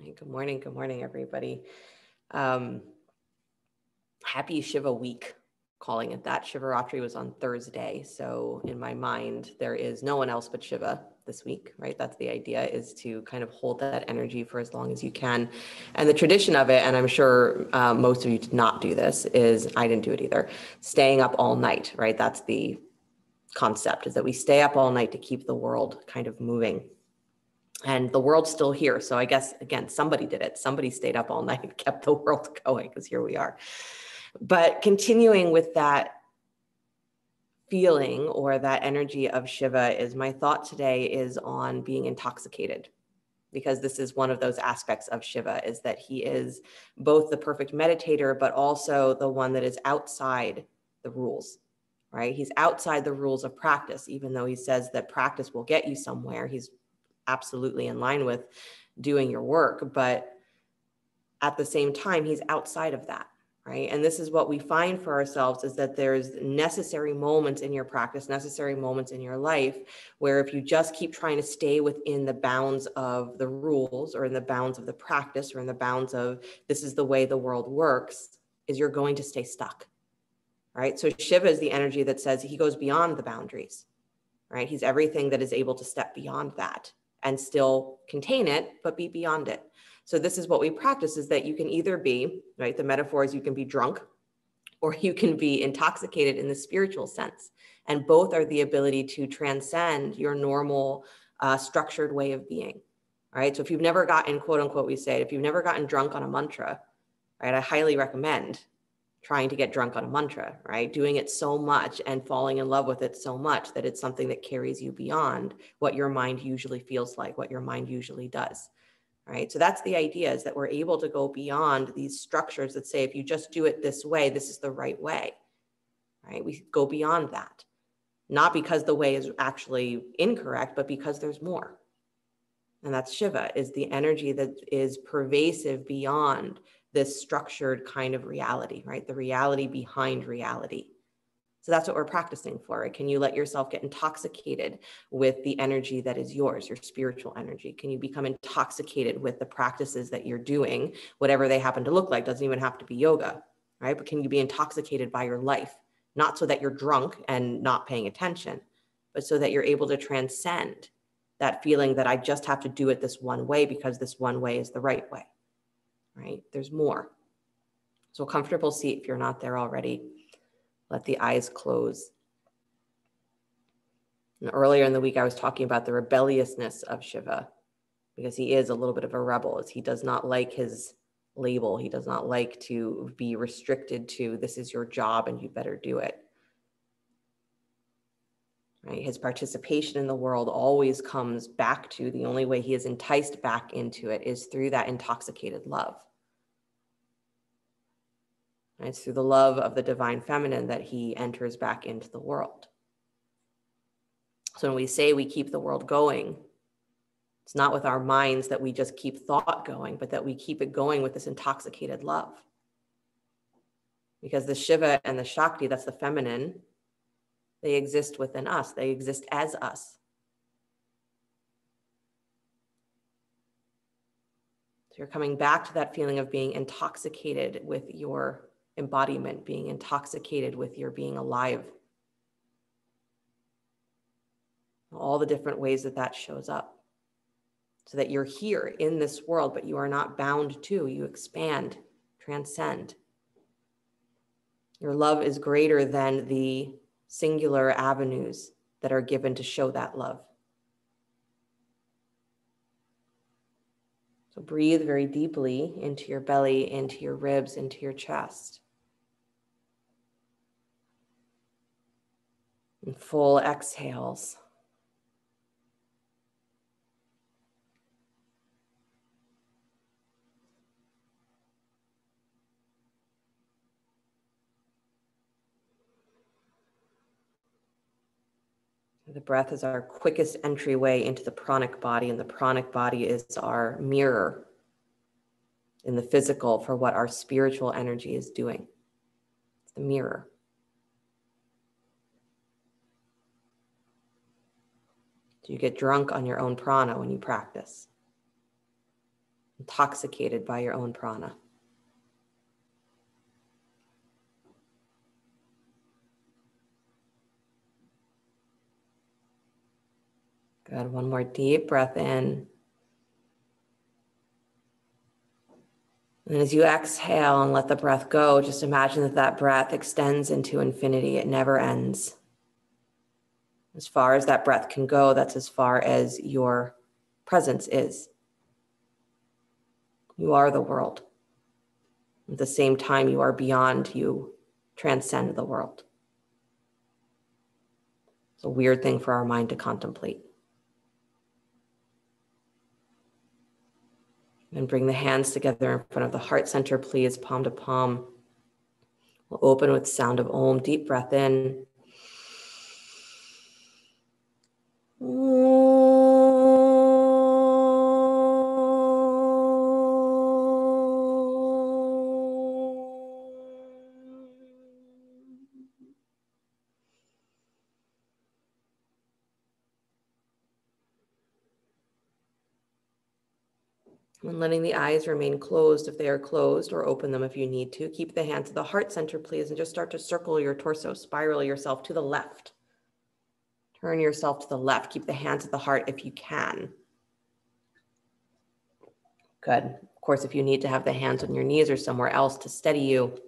Hey, good morning, everybody. Happy Shiva week, calling it that. Shivaratri was on Thursday, so in my mind, there is no one else but Shiva this week, right? That's the idea, is to kind of hold that energy for as long as you can. And the tradition of it, and I'm sure most of you did not do this, is, I didn't do it either, staying up all night, right? That's the concept, is that we stay up all night to keep the world kind of moving. And the world's still here. So I guess, again, somebody did it. Somebody stayed up all night and kept the world going, because here we are. But continuing with that feeling or that energy of Shiva, is my thought today is on being intoxicated, because this is one of those aspects of Shiva, is that he is both the perfect meditator, but also the one that is outside the rules, right? He's outside the rules of practice, even though he says that practice will get you somewhere. He's absolutely in line with doing your work, but at the same time, he's outside of that, right? And this is what we find for ourselves, is that there's necessary moments in your practice, necessary moments in your life, where if you just keep trying to stay within the bounds of the rules, or in the bounds of the practice, or in the bounds of this is the way the world works, is you're going to stay stuck, right? So Shiva is the energy that says he goes beyond the boundaries, right? He's everything that is able to step beyond that and still contain it, but be beyond it. So this is what we practice, is that you can either be, right? The metaphor is you can be drunk, or you can be intoxicated in the spiritual sense. And both are the ability to transcend your normal structured way of being, right? So if you've never gotten, quote unquote, we say, if you've never gotten drunk on a mantra, right? I highly recommend trying to get drunk on a mantra, right? Doing it so much and falling in love with it so much that it's something that carries you beyond what your mind usually feels like, what your mind usually does, right? So that's the idea, is that we're able to go beyond these structures that say, if you just do it this way, this is the right way, right? We go beyond that, not because the way is actually incorrect, but because there's more. And that's Shiva, is the energy that is pervasive beyond this structured kind of reality, right? The reality behind reality. So that's what we're practicing for, right? Can you let yourself get intoxicated with the energy that is yours, your spiritual energy? Can you become intoxicated with the practices that you're doing, whatever they happen to look like? Doesn't even have to be yoga, right? But can you be intoxicated by your life? Not so that you're drunk and not paying attention, but so that you're able to transcend that feeling that I just have to do it this one way because this one way is the right way, right? There's more. So comfortable seat if you're not there already. Let the eyes close. And earlier in the week, I was talking about the rebelliousness of Shiva, because he is a little bit of a rebel. He does not like his label. He does not like to be restricted to, this is your job and you better do it. Right? His participation in the world always comes back to, the only way he is enticed back into it is through that intoxicated love. And it's through the love of the divine feminine that he enters back into the world. So when we say we keep the world going, it's not with our minds that we just keep thought going, but that we keep it going with this intoxicated love. Because the Shiva and the Shakti, that's the feminine, they exist within us. They exist as us. So you're coming back to that feeling of being intoxicated with your embodiment, being intoxicated with your being alive. All the different ways that that shows up. So that you're here in this world, but you are not bound to. You expand, transcend. Your love is greater than the singular avenues that are given to show that love. So breathe very deeply into your belly, into your ribs, into your chest. And full exhales. The breath is our quickest entryway into the pranic body, and the pranic body is our mirror in the physical for what our spiritual energy is doing. It's the mirror. So you get drunk on your own prana when you practice. intoxicated by your own prana. Good. One more deep breath in. And as you exhale and let the breath go, just imagine that that breath extends into infinity. It never ends. As far as that breath can go, that's as far as your presence is. You are the world. At the same time, you are beyond, you transcend the world. It's a weird thing for our mind to contemplate. And bring the hands together in front of the heart center, please, palm to palm. We'll open with the sound of Om. Deep breath in. And letting the eyes remain closed if they are closed, or open them if you need to. Keep the hands at the heart center, please, and just start to circle your torso. Spiral yourself to the left. Turn yourself to the left. Keep the hands at the heart if you can. Good. Of course, if you need to have the hands on your knees or somewhere else to steady you,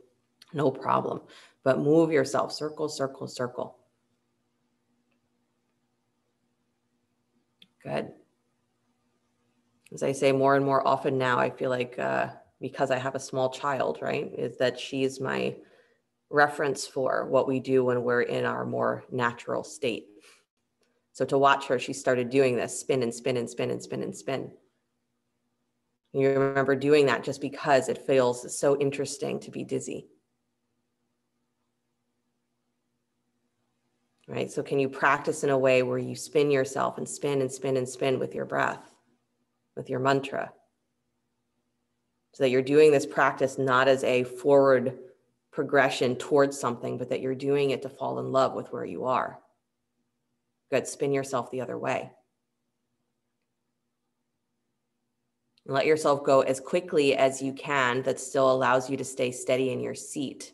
no problem. But move yourself. Circle, circle, circle. Good. As I say more and more often now, I feel like because I have a small child, right, is that she's my reference for what we do when we're in our more natural state. So to watch her, she started doing this, spin and spin and spin and spin and spin. You remember doing that just because it feels so interesting to be dizzy. Right? So can you practice in a way where you spin yourself and spin and spin and spin with your breath, with your mantra? So that you're doing this practice not as a forward progression towards something, but that you're doing it to fall in love with where you are. Good. Spin yourself the other way. And let yourself go as quickly as you can. That still allows you to stay steady in your seat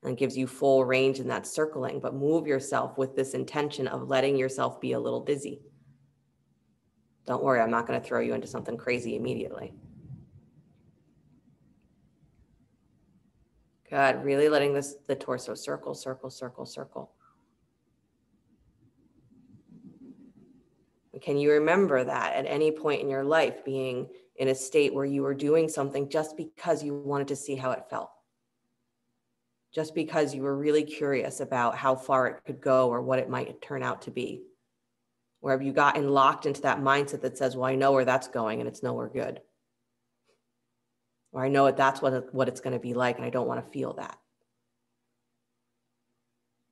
and gives you full range in that circling, but move yourself with this intention of letting yourself be a little dizzy. Don't worry, I'm not going to throw you into something crazy immediately. Good. Really letting the torso circle, circle, circle, circle. And can you remember that at any point in your life being in a state where you were doing something just because you wanted to see how it felt? Just because you were really curious about how far it could go or what it might turn out to be? Or have you gotten locked into that mindset that says, well, I know where that's going and it's nowhere good? Or I know that's what it's going to be like and I don't want to feel that.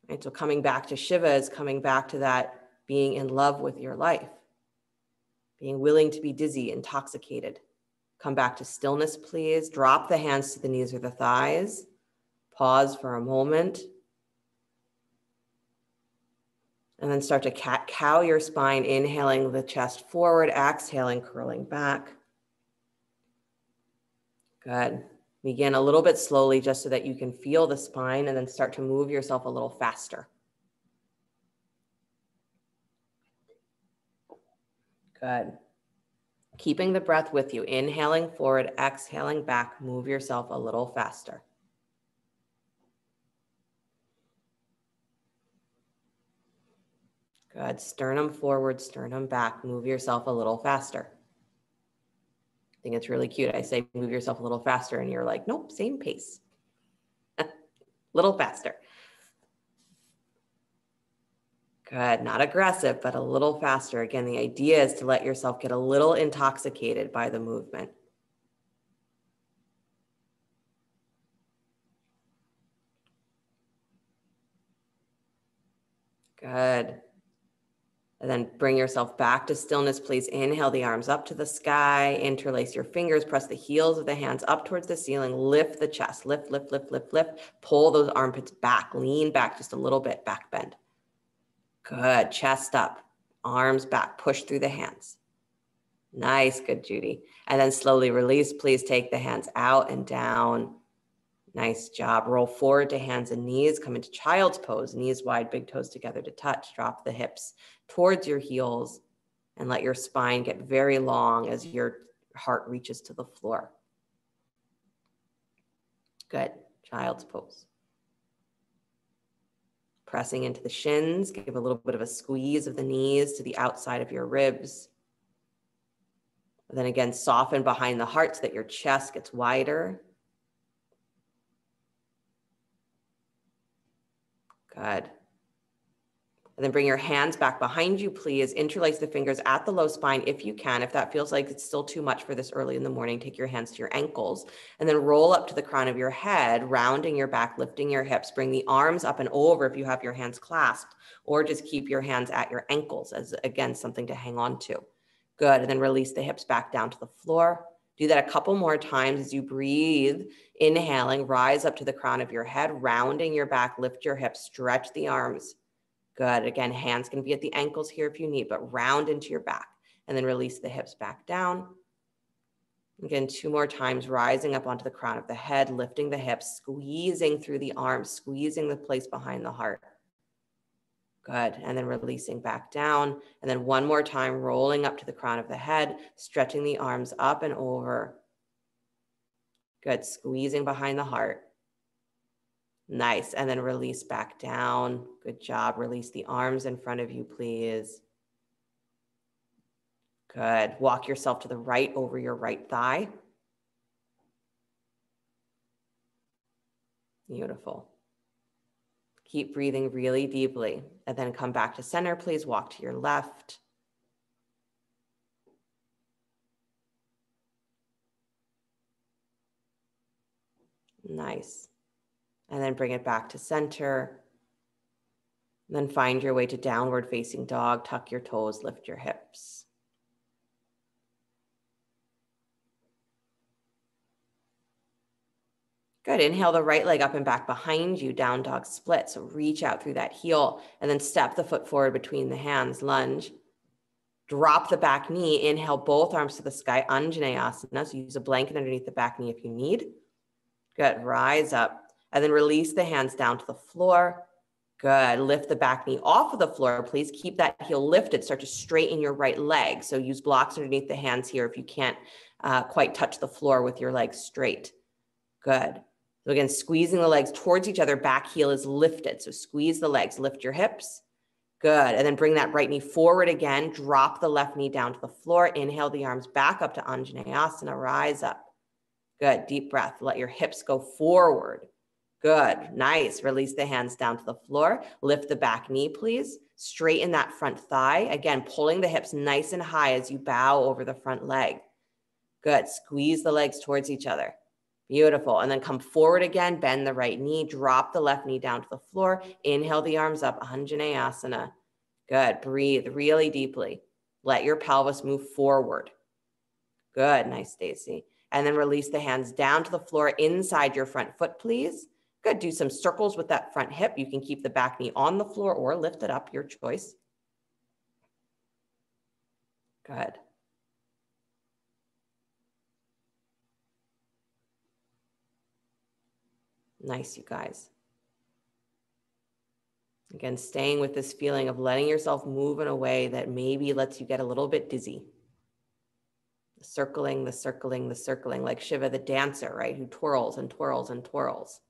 Right? So coming back to Shiva is coming back to that being in love with your life, being willing to be dizzy, intoxicated. Come back to stillness, please. Drop the hands to the knees or the thighs. Pause for a moment. And then start to cat-cow your spine, inhaling the chest forward, exhaling, curling back. Good. Begin a little bit slowly just so that you can feel the spine and then start to move yourself a little faster. Good. Keeping the breath with you, inhaling forward, exhaling back, move yourself a little faster. Good. Sternum forward, sternum back, move yourself a little faster. I think it's really cute. I say, move yourself a little faster, and you're like, nope, same pace. Little faster. Good. Not aggressive, but a little faster. Again, the idea is to let yourself get a little intoxicated by the movement. Good. And then bring yourself back to stillness, please. Inhale the arms up to the sky, interlace your fingers, press the heels of the hands up towards the ceiling, lift the chest, lift, lift, lift, lift, lift, pull those armpits back, lean back just a little bit, back bend. Good, chest up, arms back, push through the hands. Nice, good, Judy. And then slowly release. Please take the hands out and down. Nice job. Roll forward to hands and knees. Come into child's pose. Knees wide, big toes together to touch. Drop the hips towards your heels and let your spine get very long as your heart reaches to the floor. Good. Child's pose. Pressing into the shins. Give a little bit of a squeeze of the knees to the outside of your ribs. And then again, soften behind the heart so that your chest gets wider. Good. And then bring your hands back behind you, please. Interlace the fingers at the low spine if you can. If that feels like it's still too much for this early in the morning, take your hands to your ankles and then roll up to the crown of your head, rounding your back, lifting your hips. Bring the arms up and over if you have your hands clasped, or just keep your hands at your ankles as, again, something to hang on to. Good. And then release the hips back down to the floor. Do that a couple more times as you breathe. Inhaling, rise up to the crown of your head, rounding your back, lift your hips, stretch the arms. Good. Again, hands can be at the ankles here if you need, but round into your back and then release the hips back down. Again, 2 more times, rising up onto the crown of the head, lifting the hips, squeezing through the arms, squeezing the place behind the heart. Good. And then releasing back down. And then 1 more time, rolling up to the crown of the head, stretching the arms up and over. Good. Squeezing behind the heart. Nice. And then release back down. Good job. Release the arms in front of you, please. Good. Walk yourself to the right over your right thigh. Beautiful. Keep breathing really deeply and then come back to center. Please walk to your left. Nice. And then bring it back to center. And then find your way to downward facing dog. Tuck your toes, lift your hips. Good. Inhale the right leg up and back behind you, down dog split. So reach out through that heel and then step the foot forward between the hands, lunge. Drop the back knee. Inhale both arms to the sky, Anjaneyasana. So use a blanket underneath the back knee if you need. Good. Rise up and then release the hands down to the floor. Good. Lift the back knee off of the floor. Please keep that heel lifted. Start to straighten your right leg. So use blocks underneath the hands here if you can't quite touch the floor with your legs straight. Good. So again, squeezing the legs towards each other, back heel is lifted. So squeeze the legs, lift your hips. Good. And then bring that right knee forward again. Drop the left knee down to the floor. Inhale the arms back up to Anjaneyasana. Rise up. Good. Deep breath. Let your hips go forward. Good. Nice. Release the hands down to the floor. Lift the back knee, please. Straighten that front thigh. Again, pulling the hips nice and high as you bow over the front leg. Good. Squeeze the legs towards each other. Beautiful. And then come forward again, bend the right knee, drop the left knee down to the floor. Inhale the arms up, Anjaneyasana. Good. Breathe really deeply. Let your pelvis move forward. Good. Nice, Stacy. And then release the hands down to the floor inside your front foot, please. Good. Do some circles with that front hip. You can keep the back knee on the floor or lift it up, your choice. Good. Nice, you guys. Again, staying with this feeling of letting yourself move in a way that maybe lets you get a little bit dizzy. The circling, the circling, the circling, like Shiva the dancer, right? Who twirls and twirls and twirls.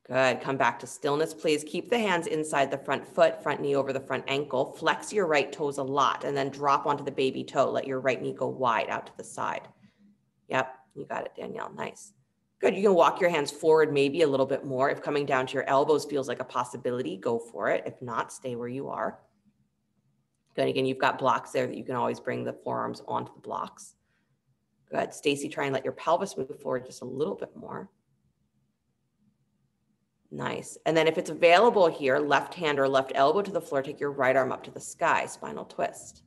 Good. Come back to stillness, please. Keep the hands inside the front foot, front knee over the front ankle. Flex your right toes a lot and then drop onto the baby toe. Let your right knee go wide out to the side. Yep. You got it, Danielle. Nice. Good. You can walk your hands forward maybe a little bit more. If coming down to your elbows feels like a possibility, go for it. If not, stay where you are. Good. Again, you've got blocks there that you can always bring the forearms onto the blocks. Good. Stacy, try and let your pelvis move forward just a little bit more. Nice. And then if it's available here, left hand or left elbow to the floor, take your right arm up to the sky, spinal twist.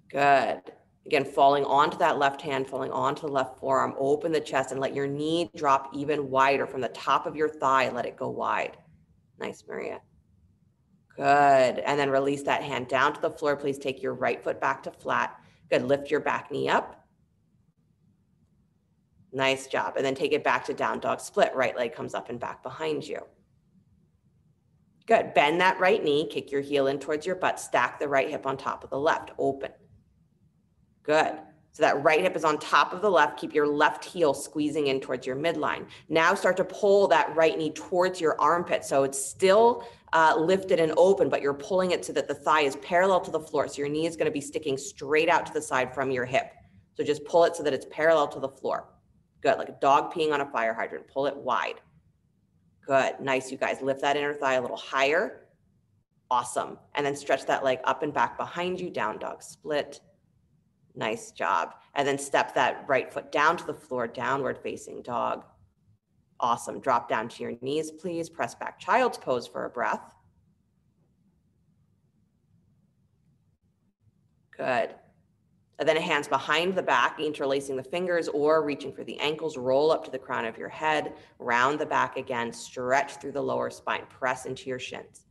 Good. Again, falling onto that left hand, falling onto the left forearm, open the chest and let your knee drop even wider from the top of your thigh. Let it go wide. Nice, Maria. Good. And then release that hand down to the floor. Please take your right foot back to flat. Good. Lift your back knee up. Nice job. And then take it back to down dog split. Right leg comes up and back behind you. Good. Bend that right knee. Kick your heel in towards your butt. Stack the right hip on top of the left. Open. Good. So that right hip is on top of the left. Keep your left heel squeezing in towards your midline. Now start to pull that right knee towards your armpit. So it's still lifted and open, but you're pulling it so that the thigh is parallel to the floor. So your knee is going to be sticking straight out to the side from your hip. So just pull it so that it's parallel to the floor. Good. Like a dog peeing on a fire hydrant. Pull it wide. Good. Nice, you guys. Lift that inner thigh a little higher. Awesome. And then stretch that leg up and back behind you. Down dog split. Nice job. And then step that right foot down to the floor, downward facing dog. Awesome. Drop down to your knees, please. Press back child's pose for a breath. Good. And then hands behind the back, interlacing the fingers or reaching for the ankles. Roll up to the crown of your head, round the back again, stretch through the lower spine, press into your shins.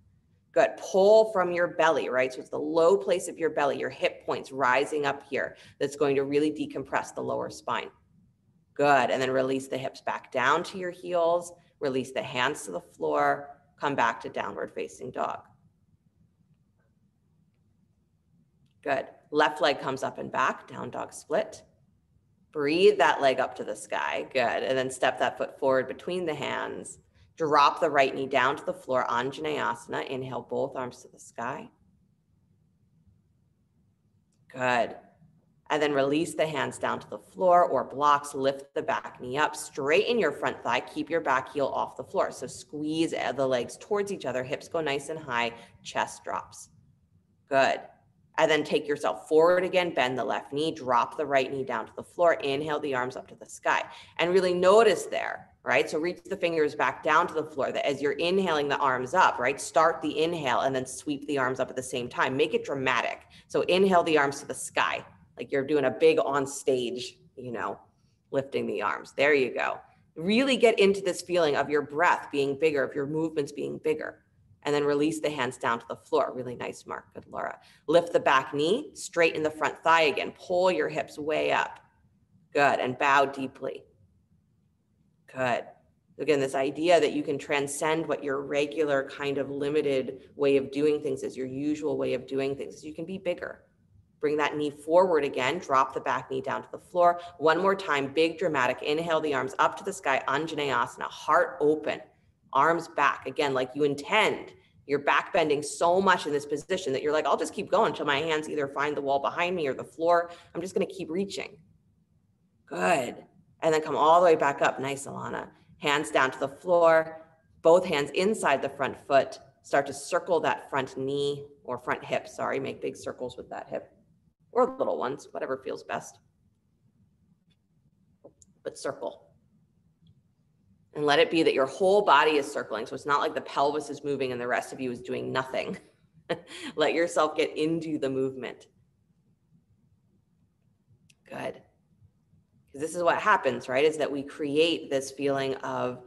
Good. Pull from your belly, right? So it's the low place of your belly, your hip points rising up here. That's going to really decompress the lower spine. Good. And then release the hips back down to your heels. Release the hands to the floor. Come back to downward facing dog. Good. Left leg comes up and back, down dog split. Breathe that leg up to the sky. Good. And then step that foot forward between the hands. Drop the right knee down to the floor, Anjaneyasana. Inhale, both arms to the sky. Good. And then release the hands down to the floor or blocks. Lift the back knee up. Straighten your front thigh. Keep your back heel off the floor. So squeeze the legs towards each other. Hips go nice and high. Chest drops. Good. And then take yourself forward again. Bend the left knee. Drop the right knee down to the floor. Inhale the arms up to the sky. And really notice there, right? So reach the fingers back down to the floor. That as you're inhaling the arms up, right? Start the inhale and then sweep the arms up at the same time. Make it dramatic. So inhale the arms to the sky. Like you're doing a big on stage, you know, lifting the arms. There you go. Really get into this feeling of your breath being bigger, of your movements being bigger. And then release the hands down to the floor. Really nice, Mark. Good, Laura. Lift the back knee, straighten the front thigh again. Pull your hips way up. Good. And bow deeply. Good. Again, this idea that you can transcend what your regular kind of limited way of doing things is, your usual way of doing things. You can be bigger. Bring that knee forward again. Drop the back knee down to the floor. One more time, big dramatic. Inhale the arms up to the sky, Anjaneyasana, heart open. Arms back, again, like you intend. You're back bending so much in this position that you're like, I'll just keep going until my hands either find the wall behind me or the floor. I'm just gonna keep reaching. Good. And then come all the way back up. Nice, Alana. Hands down to the floor, both hands inside the front foot. Start to circle that front knee or front hip, sorry. Make big circles with that hip or little ones, whatever feels best. But circle. And let it be that your whole body is circling. So it's not like the pelvis is moving and the rest of you is doing nothing. Let yourself get into the movement. Good. Because this is what happens, right? Is that we create this feeling of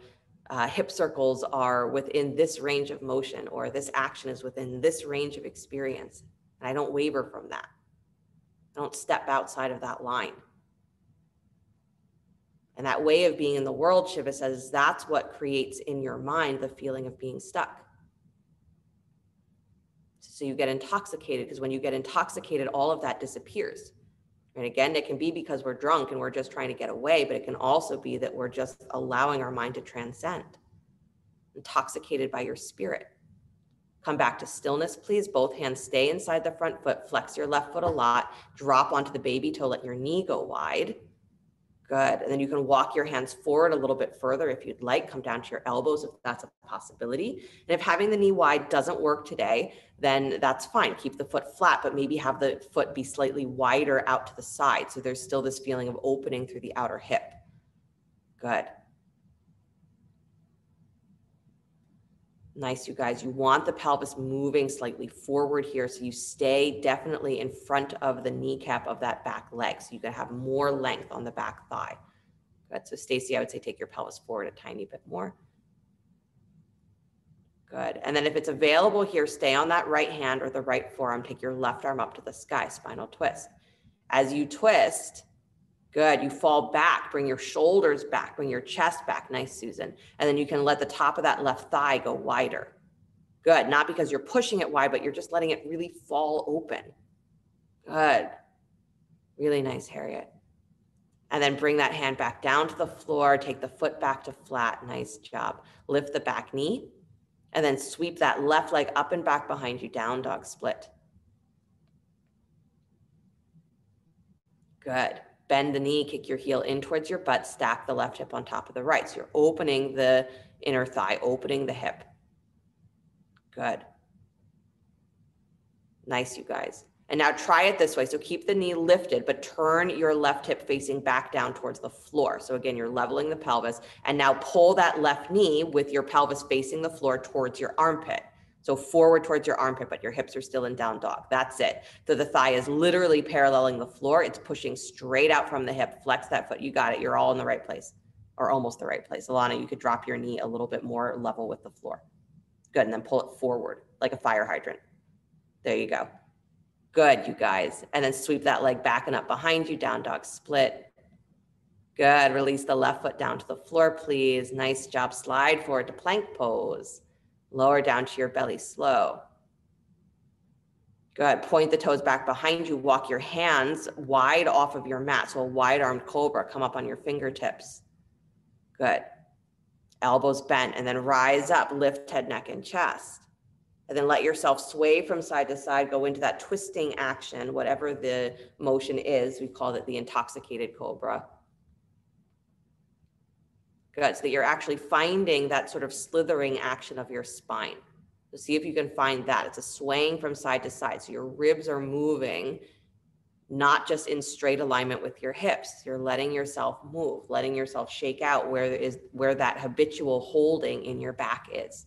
hip circles are within this range of motion, or this action is within this range of experience. And I don't waver from that. I don't step outside of that line. And that way of being in the world, Shiva says, that's what creates in your mind the feeling of being stuck. So you get intoxicated, because when you get intoxicated, all of that disappears. And again, it can be because we're drunk and we're just trying to get away, but it can also be that we're just allowing our mind to transcend. Intoxicated by your spirit. Come back to stillness, please. Both hands stay inside the front foot. Flex your left foot a lot. Drop onto the baby toe. Let your knee go wide. Good. And then you can walk your hands forward a little bit further if you'd like. Come down to your elbows if that's a possibility. And if having the knee wide doesn't work today, then that's fine. Keep the foot flat, but maybe have the foot be slightly wider out to the side. So there's still this feeling of opening through the outer hip. Good. Nice, you guys. You want the pelvis moving slightly forward here, so you stay definitely in front of the kneecap of that back leg, so you can have more length on the back thigh. Good. So Stacy, I would say take your pelvis forward a tiny bit more. Good. And then if it's available here, stay on that right hand or the right forearm. Take your left arm up to the sky, spinal twist. As you twist, good, you fall back, bring your shoulders back, bring your chest back. Nice, Susan. And then you can let the top of that left thigh go wider. Good, not because you're pushing it wide, but you're just letting it really fall open. Good. Really nice, Harriet. And then bring that hand back down to the floor. Take the foot back to flat. Nice job. Lift the back knee. And then sweep that left leg up and back behind you. Down dog split. Good. Bend the knee. Kick your heel in towards your butt. Stack the left hip on top of the right. So you're opening the inner thigh, opening the hip. Good. Nice, you guys. And now try it this way. So keep the knee lifted, but turn your left hip facing back down towards the floor. So again, you're leveling the pelvis, and now pull that left knee with your pelvis facing the floor towards your armpit. So forward towards your armpit, but your hips are still in down dog. That's it. So the thigh is literally paralleling the floor. It's pushing straight out from the hip. Flex that foot. You got it. You're all in the right place, or almost the right place. Alana, you could drop your knee a little bit more level with the floor. Good. And then pull it forward like a fire hydrant. There you go. Good, you guys. And then sweep that leg back and up behind you, down dog split. Good, release the left foot down to the floor, please. Nice job, slide forward to plank pose. Lower down to your belly, slow. Good, point the toes back behind you, walk your hands wide off of your mat. So a wide armed cobra, come up on your fingertips. Good, elbows bent, and then rise up, lift head, neck, and chest. And then let yourself sway from side to side, go into that twisting action, whatever the motion is. We call it the Intoxicated Cobra. Good, so that you're actually finding that sort of slithering action of your spine. So see if you can find that. It's a swaying from side to side. So your ribs are moving, not just in straight alignment with your hips. You're letting yourself move, letting yourself shake out where that habitual holding in your back is.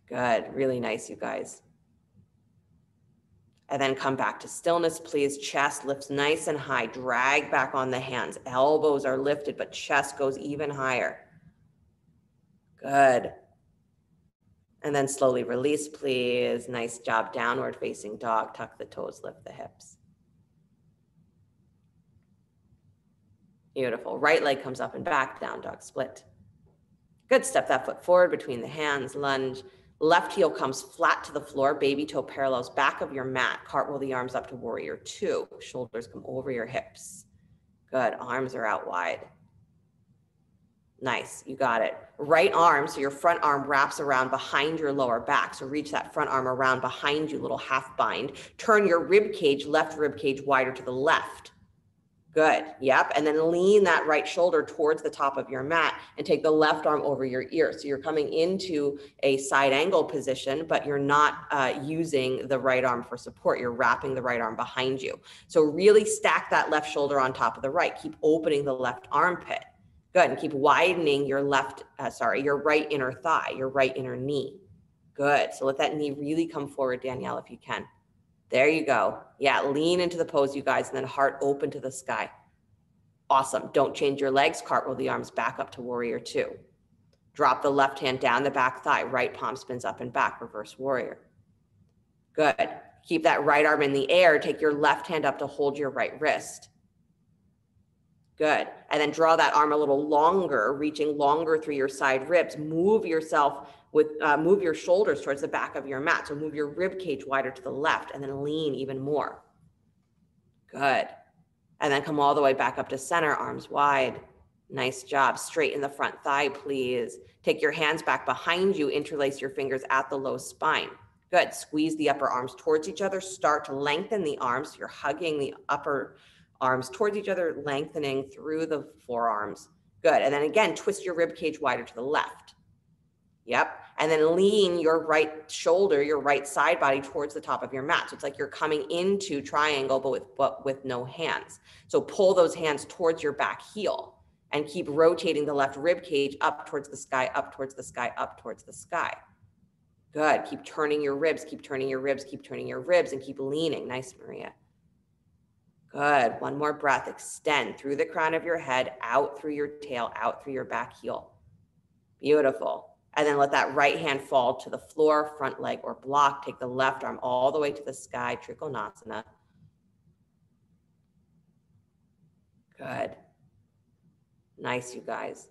Good, really nice, you guys. And then come back to stillness, please. Chest lifts nice and high. Drag back on the hands. Elbows are lifted, but chest goes even higher. Good. And then slowly release, please. Nice job, downward facing dog. Tuck the toes, lift the hips. Beautiful. Right leg comes up and back, down dog split. Good, step that foot forward between the hands, lunge. Left heel comes flat to the floor. Baby toe parallels back of your mat. Cartwheel the arms up to warrior two. Shoulders come over your hips. Good, arms are out wide. Nice, you got it. Right arm, so your front arm wraps around behind your lower back. So reach that front arm around behind you, little half bind. Turn your rib cage, left rib cage wider to the left. Good, yep. And then lean that right shoulder towards the top of your mat and take the left arm over your ear. So you're coming into a side angle position, but you're not using the right arm for support. You're wrapping the right arm behind you. So really stack that left shoulder on top of the right. Keep opening the left armpit. Good, and keep widening your your right inner thigh, your right inner knee. Good, so let that knee really come forward, Danielle, if you can. There you go. Yeah, lean into the pose, you guys, and then heart open to the sky. Awesome. Don't change your legs. Cartwheel the arms back up to warrior two. Drop the left hand down the back thigh. Right palm spins up and back, reverse warrior. Good. Keep that right arm in the air. Take your left hand up to hold your right wrist. Good. And then draw that arm a little longer, reaching longer through your side ribs. Move yourself move your shoulders towards the back of your mat. So move your rib cage wider to the left and then lean even more. Good. And then come all the way back up to center, arms wide. Nice job. Straighten the front thigh, please. Take your hands back behind you. Interlace your fingers at the low spine. Good. Squeeze the upper arms towards each other. Start to lengthen the arms. You're hugging the upper arms towards each other, lengthening through the forearms. Good. And then again, twist your rib cage wider to the left. Yep. And then lean your right shoulder, your right side body towards the top of your mat. So it's like you're coming into triangle, but with no hands. So pull those hands towards your back heel and keep rotating the left rib cage up towards the sky, up towards the sky, up towards the sky. Good. Keep turning your ribs, keep turning your ribs, keep turning your ribs, and keep leaning. Nice, Maria. Good. One more breath. Extend through the crown of your head, out through your tail, out through your back heel. Beautiful. And then let that right hand fall to the floor, front leg or block. Take the left arm all the way to the sky, Trikonasana. Good. Nice, you guys.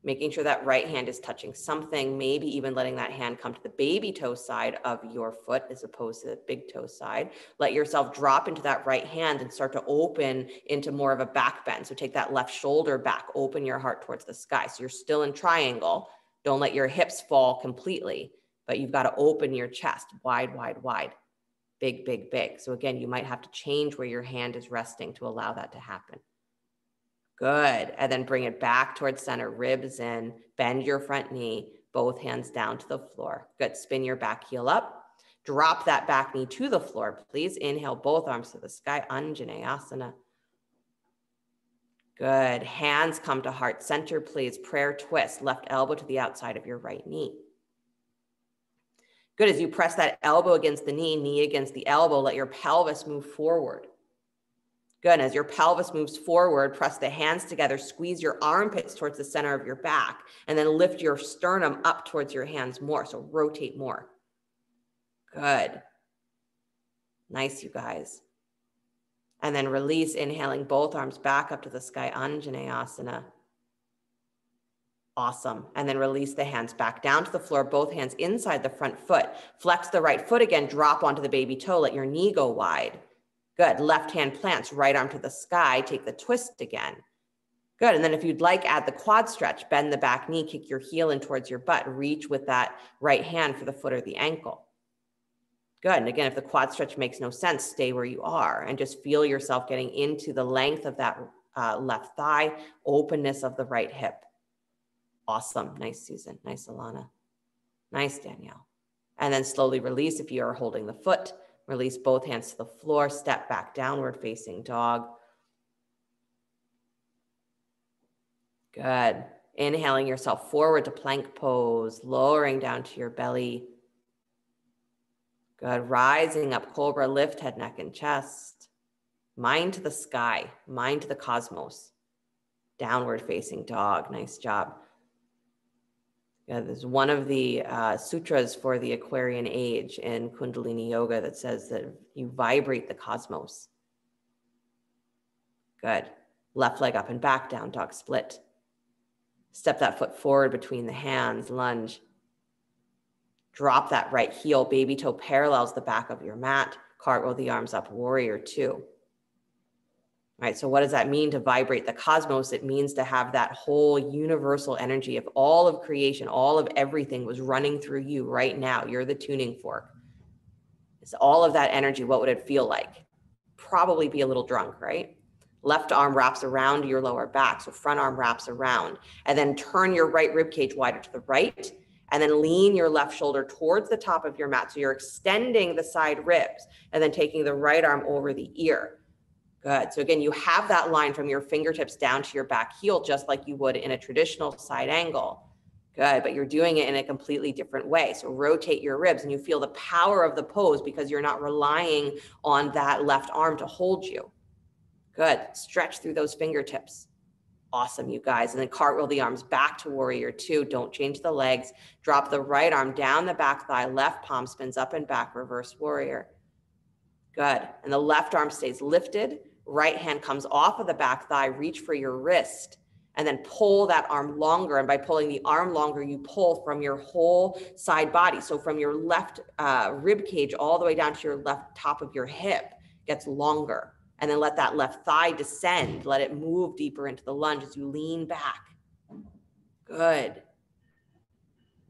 Making sure that right hand is touching something, maybe even letting that hand come to the baby toe side of your foot as opposed to the big toe side. Let yourself drop into that right hand and start to open into more of a back bend. So take that left shoulder back, open your heart towards the sky. So you're still in triangle. Don't let your hips fall completely, but you've got to open your chest wide, wide, wide, big, big, big. So again, you might have to change where your hand is resting to allow that to happen. Good. And then bring it back towards center, ribs in, bend your front knee, both hands down to the floor. Good. Spin your back heel up. Drop that back knee to the floor, please. Inhale, both arms to the sky, Anjaneyasana. Good. Hands come to heart center, please. Prayer twist, left elbow to the outside of your right knee. Good. As you press that elbow against the knee, knee against the elbow, let your pelvis move forward. Good. As your pelvis moves forward, press the hands together, squeeze your armpits towards the center of your back, and then lift your sternum up towards your hands more. So rotate more. Good. Nice, you guys. And then release, inhaling both arms back up to the sky, Anjaneyasana. Awesome. And then release the hands back down to the floor, both hands inside the front foot. Flex the right foot again, drop onto the baby toe, let your knee go wide. Good. Left hand plants, right arm to the sky. Take the twist again. Good. And then if you'd like, add the quad stretch, bend the back knee, kick your heel in towards your butt, reach with that right hand for the foot or the ankle. Good. And again, if the quad stretch makes no sense, stay where you are and just feel yourself getting into the length of that left thigh, openness of the right hip. Awesome. Nice, Susan. Nice, Alana. Nice, Danielle. And then slowly release if you are holding the foot. Release both hands to the floor, step back, downward facing dog. Good. Inhaling yourself forward to plank pose, lowering down to your belly. Good. Rising up, cobra, lift head, neck, and chest. Mind to the sky, mind to the cosmos. Downward facing dog. Nice job. Yeah, there's one of the sutras for the Aquarian age in Kundalini Yoga that says that you vibrate the cosmos. Good. Left leg up and back, down dog split. Step that foot forward between the hands, lunge. Drop that right heel, baby toe parallels the back of your mat. Cartwheel the arms up, warrior two. All right, so what does that mean to vibrate the cosmos? It means to have that whole universal energy of all of creation, all of everything was running through you right now. You're the tuning fork. It's all of that energy. What would it feel like? Probably be a little drunk, right? Left arm wraps around your lower back. So front arm wraps around, and then turn your right rib cage wider to the right, and then lean your left shoulder towards the top of your mat. So you're extending the side ribs and then taking the right arm over the ear. Good. So again, you have that line from your fingertips down to your back heel, just like you would in a traditional side angle. Good. But you're doing it in a completely different way. So rotate your ribs and you feel the power of the pose because you're not relying on that left arm to hold you. Good. Stretch through those fingertips. Awesome, you guys. And then cartwheel the arms back to warrior two. Don't change the legs. Drop the right arm down the back thigh. Left palm spins up and back, reverse warrior. Good. And the left arm stays lifted. Right hand comes off of the back thigh, reach for your wrist, and then pull that arm longer. And by pulling the arm longer, you pull from your whole side body. So from your left rib cage all the way down to your left top of your hip gets longer. And then let that left thigh descend. Let it move deeper into the lunge as you lean back. Good.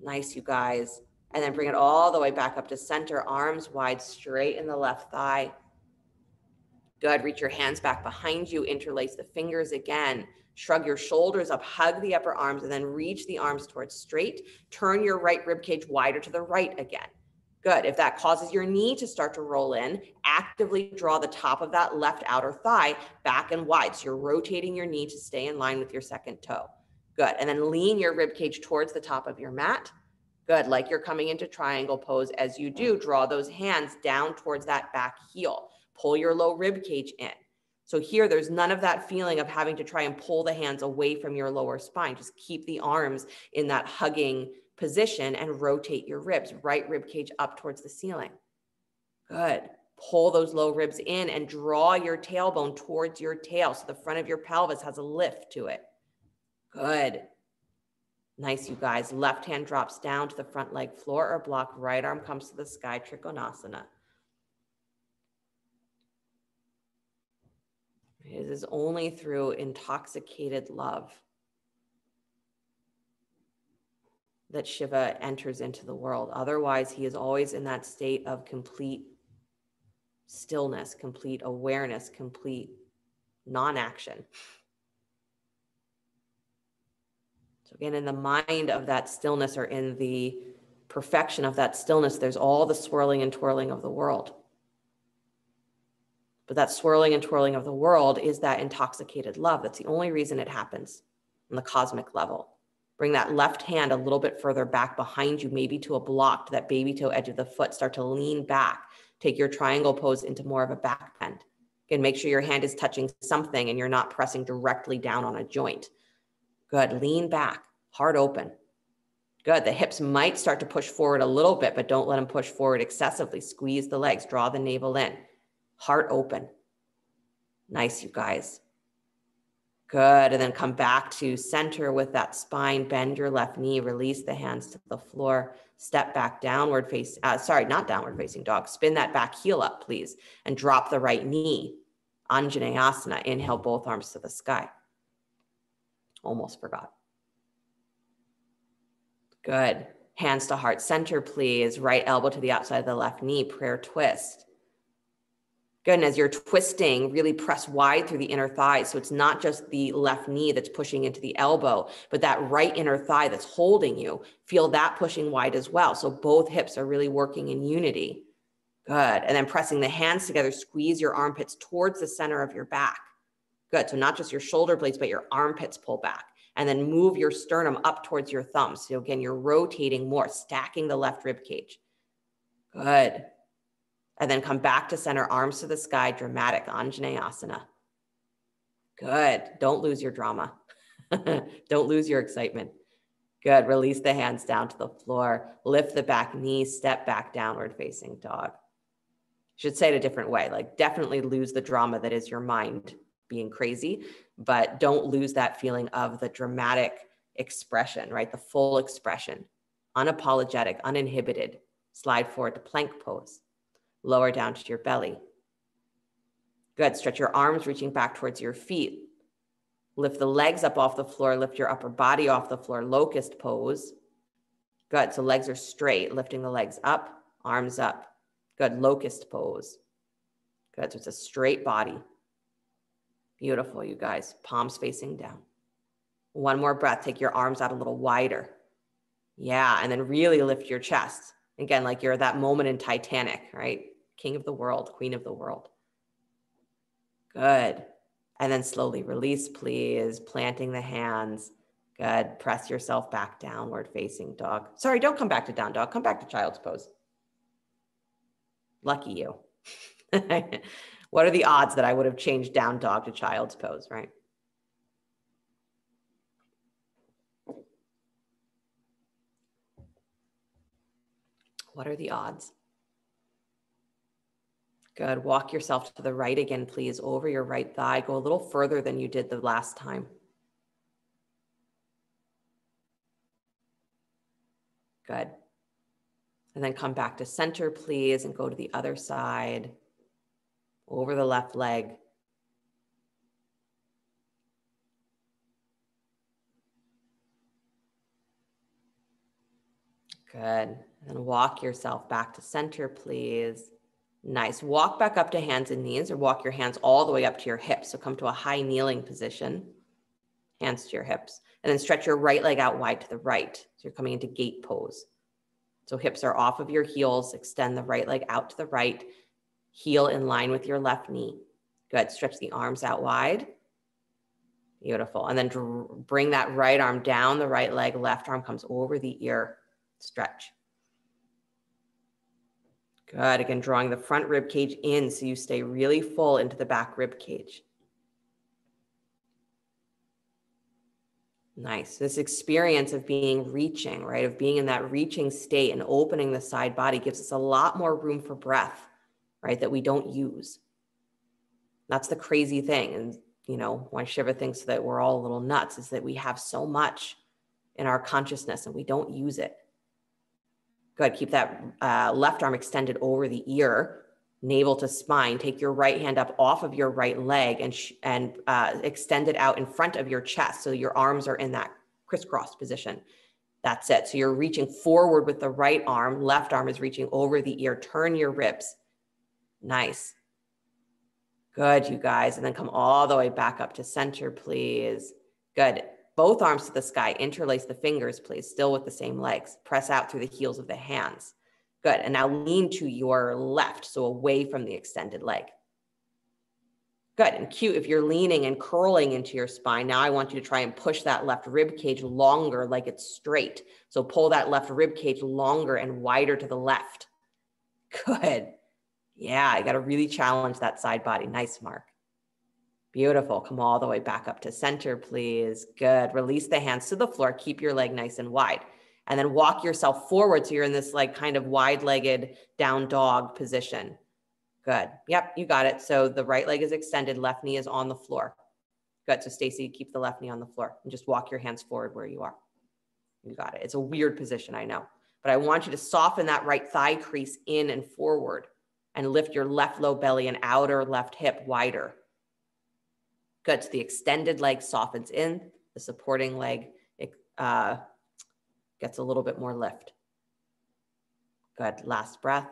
Nice, you guys. And then bring it all the way back up to center, arms wide, straight in the left thigh. Good. Reach your hands back behind you, interlace the fingers again, shrug your shoulders up, hug the upper arms, and then reach the arms towards straight. Turn your right rib cage wider to the right again. Good. If that causes your knee to start to roll in, actively draw the top of that left outer thigh back and wide. So you're rotating your knee to stay in line with your second toe. Good. And then lean your rib cage towards the top of your mat. Good. Like you're coming into triangle pose. As you do, draw those hands down towards that back heel. Pull your low rib cage in. So here, there's none of that feeling of having to try and pull the hands away from your lower spine. Just keep the arms in that hugging position and rotate your ribs, right rib cage up towards the ceiling. Good. Pull those low ribs in and draw your tailbone towards your tail so the front of your pelvis has a lift to it. Good. Nice, you guys. Left hand drops down to the front leg floor or block. Right arm comes to the sky, Trikonasana. It is only through intoxicated love that Shiva enters into the world. Otherwise, he is always in that state of complete stillness, complete awareness, complete non-action. So again, in the mind of that stillness, or in the perfection of that stillness, there's all the swirling and twirling of the world. But that swirling and twirling of the world is that intoxicated love. That's the only reason it happens on the cosmic level. Bring that left hand a little bit further back behind you, maybe to a block, to that baby toe edge of the foot. Start to lean back. Take your triangle pose into more of a back bend. Again, make sure your hand is touching something and you're not pressing directly down on a joint. Good. Lean back, heart open. Good. The hips might start to push forward a little bit, but don't let them push forward excessively. Squeeze the legs, draw the navel in. Heart open. Nice, you guys. Good. And then come back to center with that spine. Bend your left knee. Release the hands to the floor. Step back, downward face. Not downward facing dog. Spin that back heel up, please. And drop the right knee. Anjaneyasana. Inhale, both arms to the sky. Almost forgot. Good. Hands to heart center, please. Right elbow to the outside of the left knee. Prayer twist. Good. And as you're twisting, really press wide through the inner thigh. So it's not just the left knee that's pushing into the elbow, but that right inner thigh that's holding you. Feel that pushing wide as well. So both hips are really working in unity. Good. And then pressing the hands together, squeeze your armpits towards the center of your back. Good. So not just your shoulder blades, but your armpits pull back. And then move your sternum up towards your thumbs. So again, you're rotating more, stacking the left rib cage. Good. And then come back to center, arms to the sky, dramatic Anjaneyasana. Good. Don't lose your drama. Don't lose your excitement. Good. Release the hands down to the floor. Lift the back knee, step back, downward facing dog. Should say it a different way, like definitely lose the drama that is your mind being crazy, but don't lose that feeling of the dramatic expression, right? The full expression, unapologetic, uninhibited. Slide forward to plank pose. Lower down to your belly. Good. Stretch your arms, reaching back towards your feet. Lift the legs up off the floor. Lift your upper body off the floor. Locust pose. Good. So legs are straight. Lifting the legs up, arms up. Good. Locust pose. Good. So it's a straight body. Beautiful, you guys. Palms facing down. One more breath. Take your arms out a little wider. Yeah. And then really lift your chest. Again, like you're that moment in Titanic, right? King of the world, queen of the world. Good. And then slowly release, please. Planting the hands. Good. Press yourself back, downward facing dog. Sorry, don't come back to down dog. Come back to child's pose. Lucky you. What are the odds that I would have changed down dog to child's pose, right? What are the odds? Good. Walk yourself to the right again, please, over your right thigh. Go a little further than you did the last time. Good. And then come back to center, please, and go to the other side, over the left leg. Good. And then walk yourself back to center, please. Nice. Walk back up to hands and knees, or walk your hands all the way up to your hips. So come to a high kneeling position, hands to your hips, and then stretch your right leg out wide to the right. So you're coming into gate pose. So hips are off of your heels. Extend the right leg out to the right, heel in line with your left knee. Good. Stretch the arms out wide. Beautiful. And then bring that right arm down the right leg. Left arm comes over the ear. Stretch. Good. Again, drawing the front rib cage in so you stay really full into the back rib cage. Nice. This experience of being reaching, right? Of being in that reaching state and opening the side body gives us a lot more room for breath, right? That we don't use. That's the crazy thing. And, you know, why Shiva thinks that we're all a little nuts is that we have so much in our consciousness and we don't use it. Good. Keep that left arm extended over the ear, navel to spine. Take your right hand up off of your right leg and extend it out in front of your chest. So your arms are in that crisscross position. That's it. So you're reaching forward with the right arm. Left arm is reaching over the ear. Turn your ribs. Nice. Good, you guys. And then come all the way back up to center, please. Good. Both arms to the sky. Interlace the fingers, please. Still with the same legs. Press out through the heels of the hands. Good. And now lean to your left, so away from the extended leg. Good. And cute if you're leaning and curling into your spine. Now I want you to try and push that left rib cage longer like it's straight. So pull that left rib cage longer and wider to the left. Good. Yeah, I got to really challenge that side body. Nice, Mark. Beautiful. Come all the way back up to center, please. Good. Release the hands to the floor. Keep your leg nice and wide. And then walk yourself forward so you're in this like kind of wide-legged down dog position. Good. Yep, you got it. So the right leg is extended, left knee is on the floor. Good. So Stacy, keep the left knee on the floor and just walk your hands forward where you are. You got it. It's a weird position, I know. But I want you to soften that right thigh crease in and forward and lift your left low belly and outer left hip wider. Good. So the extended leg softens in, the supporting leg gets a little bit more lift. Good. Last breath.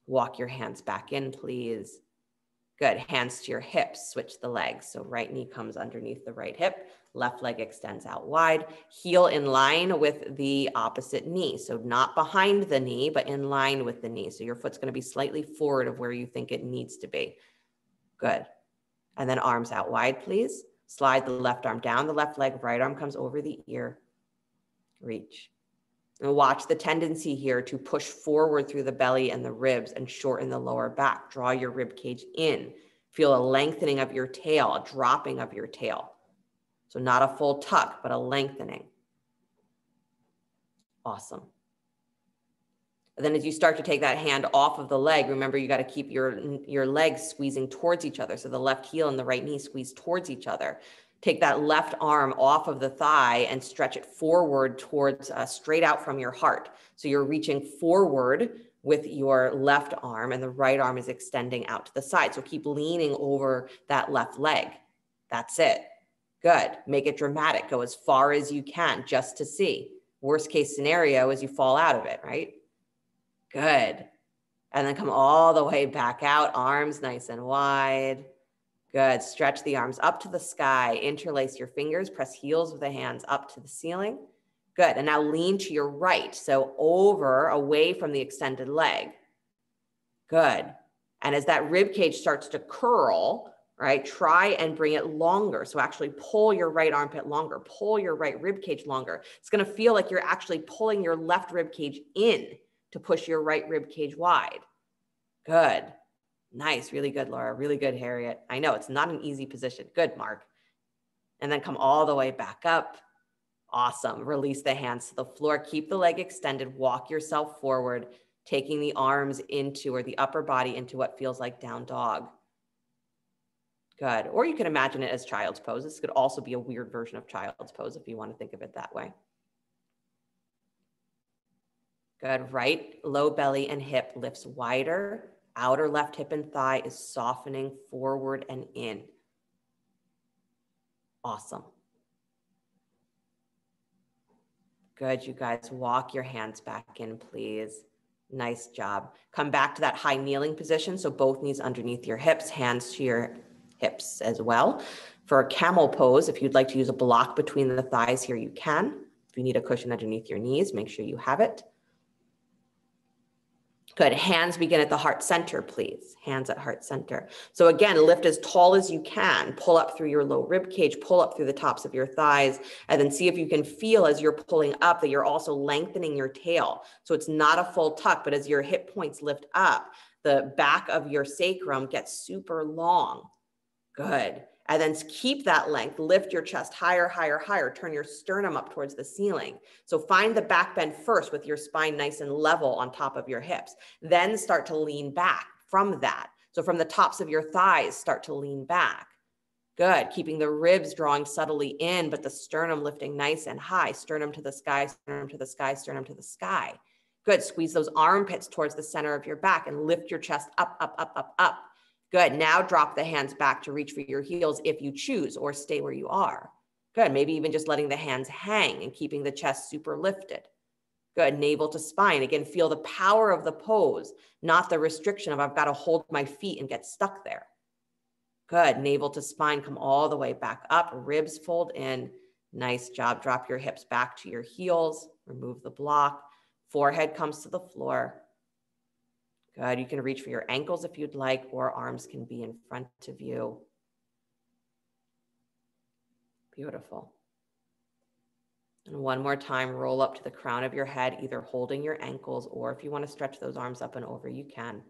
Walk your hands back in, please. Good. Hands to your hips. Switch the legs. So right knee comes underneath the right hip. Left leg extends out wide. Heel in line with the opposite knee. So not behind the knee, but in line with the knee. So your foot's going to be slightly forward of where you think it needs to be. Good. And then arms out wide, please. Slide the left arm down the left leg. Right arm comes over the ear. Reach. And watch the tendency here to push forward through the belly and the ribs and shorten the lower back. Draw your rib cage in. Feel a lengthening of your tail, a dropping of your tail. So not a full tuck, but a lengthening. Awesome. And then as you start to take that hand off of the leg, remember you got to keep your legs squeezing towards each other. So the left heel and the right knee squeeze towards each other. Take that left arm off of the thigh and stretch it forward towards straight out from your heart. So you're reaching forward with your left arm and the right arm is extending out to the side. So keep leaning over that left leg. That's it. Good. Make it dramatic. Go as far as you can just to see. Worst case scenario is you fall out of it, right? Good. And then come all the way back out. Arms nice and wide. Good. Stretch the arms up to the sky. Interlace your fingers. Press heels of the hands up to the ceiling. Good. And now lean to your right. So over, away from the extended leg. Good. And as that rib cage starts to curl, right, try and bring it longer. So actually pull your right armpit longer. Pull your right rib cage longer. It's going to feel like you're actually pulling your left rib cage in to push your right rib cage wide. Good. Nice. Really good, Laura. Really good, Harriet. I know it's not an easy position. Good, Mark. And then come all the way back up. Awesome. Release the hands to the floor. Keep the leg extended. Walk yourself forward, taking the arms into, or the upper body into what feels like down dog. Good. Or you can imagine it as child's pose. This could also be a weird version of child's pose if you want to think of it that way. Good. Right low belly and hip lifts wider. Outer left hip and thigh is softening forward and in. Awesome. Good, you guys. Walk your hands back in, please. Nice job. Come back to that high kneeling position. So both knees underneath your hips, hands to your hips as well. For a camel pose, if you'd like to use a block between the thighs here, you can. If you need a cushion underneath your knees, make sure you have it. Good. Hands begin at the heart center, please. Hands at heart center. So again, lift as tall as you can. Pull up through your low rib cage, pull up through the tops of your thighs, and then see if you can feel as you're pulling up that you're also lengthening your tail. So it's not a full tuck, but as your hip points lift up, the back of your sacrum gets super long. Good. And then keep that length, lift your chest higher, higher, higher, turn your sternum up towards the ceiling. So find the back bend first with your spine nice and level on top of your hips. Then start to lean back from that. So from the tops of your thighs, start to lean back. Good. Keeping the ribs drawing subtly in, but the sternum lifting nice and high. Sternum to the sky, sternum to the sky, sternum to the sky. Good. Squeeze those armpits towards the center of your back and lift your chest up, up, up, up, up. Good. Now drop the hands back to reach for your heels if you choose, or stay where you are. Good. Maybe even just letting the hands hang and keeping the chest super lifted. Good. Navel to spine. Again, feel the power of the pose, not the restriction of I've got to hold my feet and get stuck there. Good. Navel to spine. Come all the way back up. Ribs fold in. Nice job. Drop your hips back to your heels. Remove the block. Forehead comes to the floor. Good. You can reach for your ankles if you'd like, or arms can be in front of you. Beautiful. And one more time, roll up to the crown of your head, either holding your ankles, or if you want to stretch those arms up and over, you can.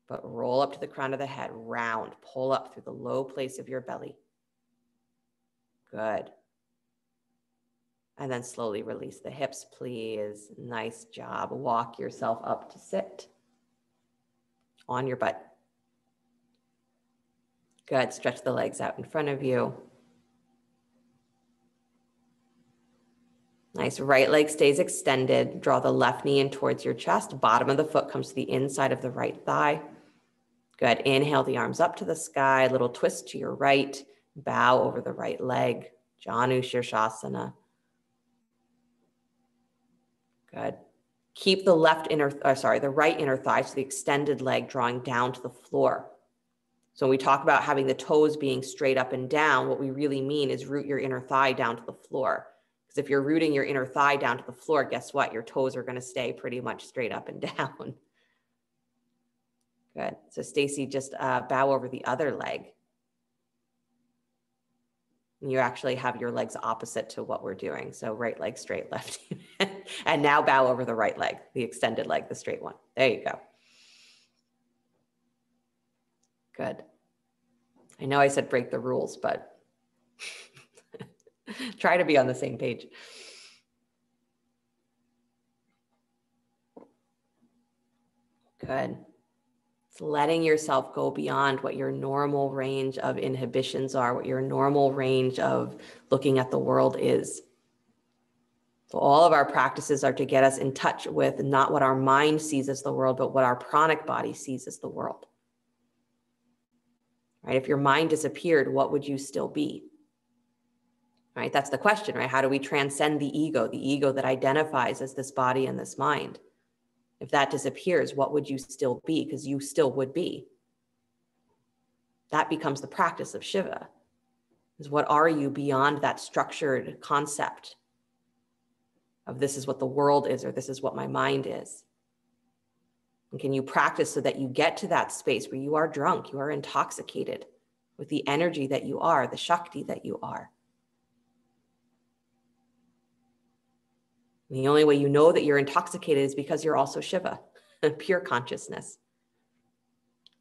But roll up to the crown of the head, round, pull up through the low place of your belly. Good. And then slowly release the hips, please. Nice job. Walk yourself up to sit on your butt. Good. Stretch the legs out in front of you. Nice. Right leg stays extended. Draw the left knee in towards your chest. Bottom of the foot comes to the inside of the right thigh. Good. Inhale the arms up to the sky. Little twist to your right. Bow over the right leg. Janu Shavasana. Good. Keep the the right inner thigh, so the extended leg drawing down to the floor. So when we talk about having the toes being straight up and down, what we really mean is root your inner thigh down to the floor. Because if you're rooting your inner thigh down to the floor, guess what? Your toes are going to stay pretty much straight up and down. Good. So Stacy, just bow over the other leg. And you actually have your legs opposite to what we're doing. So right leg straight, left. And now bow over the right leg, the extended leg, the straight one. There you go. Good. I know I said break the rules, but try to be on the same page. Good. It's letting yourself go beyond what your normal range of inhibitions are, what your normal range of looking at the world is. So all of our practices are to get us in touch with not what our mind sees as the world, but what our pranic body sees as the world. Right? If your mind disappeared, what would you still be? Right? That's the question, right? How do we transcend the ego that identifies as this body and this mind? If that disappears, what would you still be? Because you still would be. That becomes the practice of Shiva. Is what are you beyond that structured concept of this is what the world is, or this is what my mind is? And can you practice so that you get to that space where you are drunk, you are intoxicated with the energy that you are, the Shakti that you are? And the only way you know that you're intoxicated is because you're also Shiva, pure consciousness.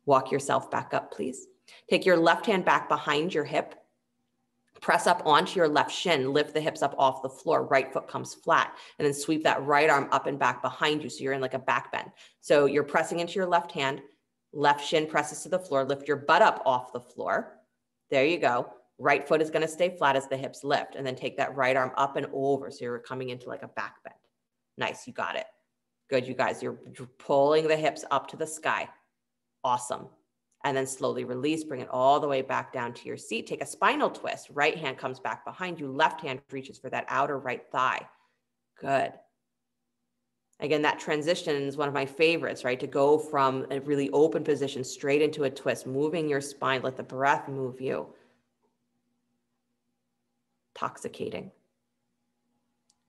Walk yourself back up, please. Take your left hand back behind your hip. Press up onto your left shin. Lift the hips up off the floor. Right foot comes flat. And then sweep that right arm up and back behind you. So you're in like a back bend. So you're pressing into your left hand. Left shin presses to the floor. Lift your butt up off the floor. There you go. Right foot is going to stay flat as the hips lift. And then take that right arm up and over. So you're coming into like a back bend. Nice. You got it. Good, you guys. You're pulling the hips up to the sky. Awesome. And then slowly release. Bring it all the way back down to your seat. Take a spinal twist. Right hand comes back behind you. Left hand reaches for that outer right thigh. Good. Again, that transition is one of my favorites, right? To go from a really open position straight into a twist, moving your spine. Let the breath move you. Intoxicating.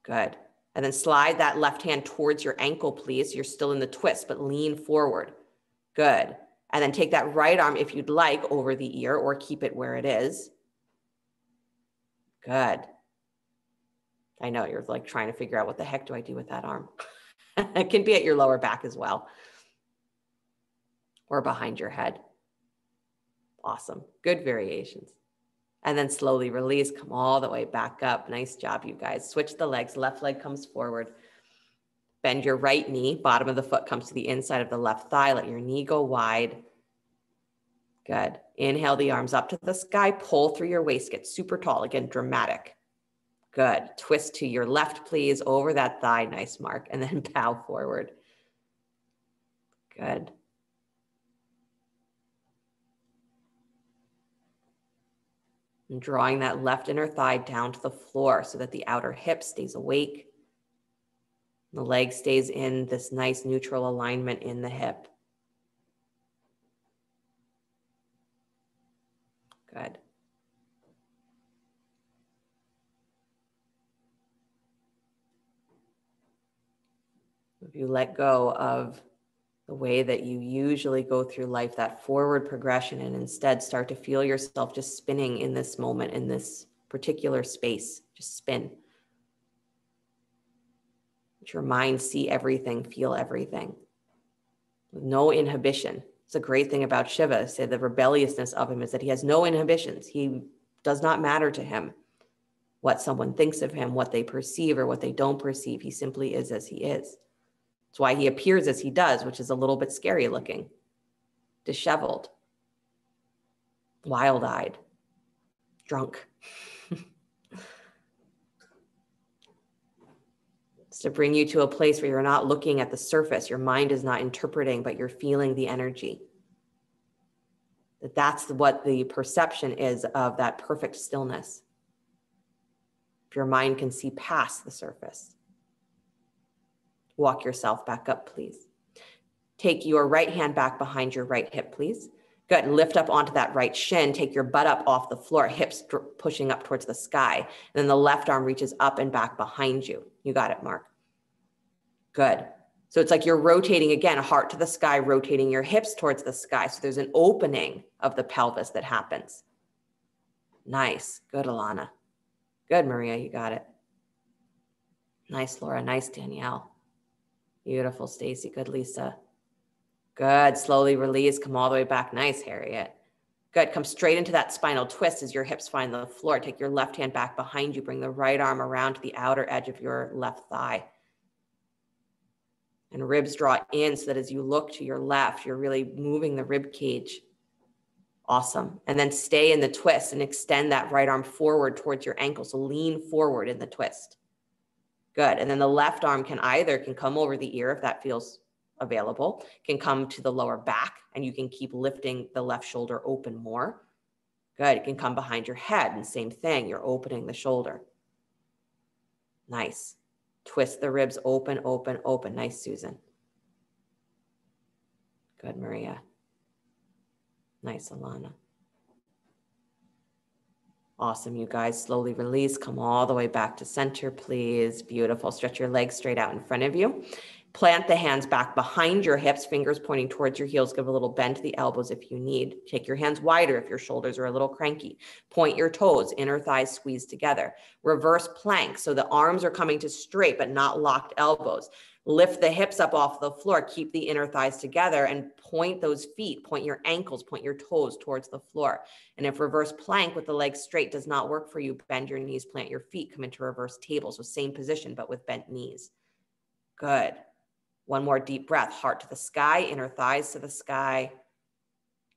Good. And then slide that left hand towards your ankle, please. You're still in the twist, but lean forward. Good. And then take that right arm, if you'd like, over the ear or keep it where it is. Good. I know you're like trying to figure out what the heck do I do with that arm? It can be at your lower back as well. Or behind your head. Awesome. Good variations. And then slowly release, come all the way back up. Nice job, you guys. Switch the legs. Left leg comes forward. Bend your right knee. Bottom of the foot comes to the inside of the left thigh. Let your knee go wide. Good. Inhale the arms up to the sky. Pull through your waist. Get super tall. Again, dramatic. Good. Twist to your left, please. Over that thigh. Nice, Mark. And then bow forward. Good. And drawing that left inner thigh down to the floor so that the outer hip stays awake. The leg stays in this nice neutral alignment in the hip. Good. If you let go of the way that you usually go through life, that forward progression, and instead start to feel yourself just spinning in this moment, in this particular space, just spin. Let your mind see everything, feel everything, with no inhibition. It's a great thing about Shiva. Say the rebelliousness of him is that he has no inhibitions. He does not matter to him what someone thinks of him, what they perceive or what they don't perceive. He simply is as he is. That's why he appears as he does, which is a little bit scary looking, disheveled, wild-eyed, drunk. It's to bring you to a place where you're not looking at the surface. Your mind is not interpreting, but you're feeling the energy. That's what the perception is of that perfect stillness. If your mind can see past the surface. Walk yourself back up, please. Take your right hand back behind your right hip, please. Good. Lift up onto that right shin. Take your butt up off the floor, hips pushing up towards the sky. And then the left arm reaches up and back behind you. You got it, Mark. Good. So it's like you're rotating again, heart to the sky, rotating your hips towards the sky. So there's an opening of the pelvis that happens. Nice. Good, Alana. Good, Maria. You got it. Nice, Laura. Nice, Danielle. Beautiful, Stacy. Good, Lisa. Good. Slowly release. Come all the way back. Nice, Harriet. Good. Come straight into that spinal twist as your hips find the floor. Take your left hand back behind you. Bring the right arm around to the outer edge of your left thigh. And ribs draw in so that as you look to your left, you're really moving the rib cage. Awesome. And then stay in the twist and extend that right arm forward towards your ankle. So lean forward in the twist. Good. And then the left arm can come over the ear if that feels available, can come to the lower back, and you can keep lifting the left shoulder open more. Good. It can come behind your head, and same thing. You're opening the shoulder. Nice. Twist the ribs open, open, open. Nice, Susan. Good, Maria. Nice, Alana. Awesome, you guys. Slowly release. Come all the way back to center, please. Beautiful. Stretch your legs straight out in front of you. Plant the hands back behind your hips, fingers pointing towards your heels. Give a little bend to the elbows if you need. Take your hands wider if your shoulders are a little cranky. Point your toes, inner thighs squeeze together. Reverse plank, so the arms are coming to straight but not locked elbows. Lift the hips up off the floor. Keep the inner thighs together and point those feet, point your ankles, point your toes towards the floor. And if reverse plank with the legs straight does not work for you, bend your knees, plant your feet, come into reverse table. So same position, but with bent knees. Good. One more deep breath, heart to the sky, inner thighs to the sky.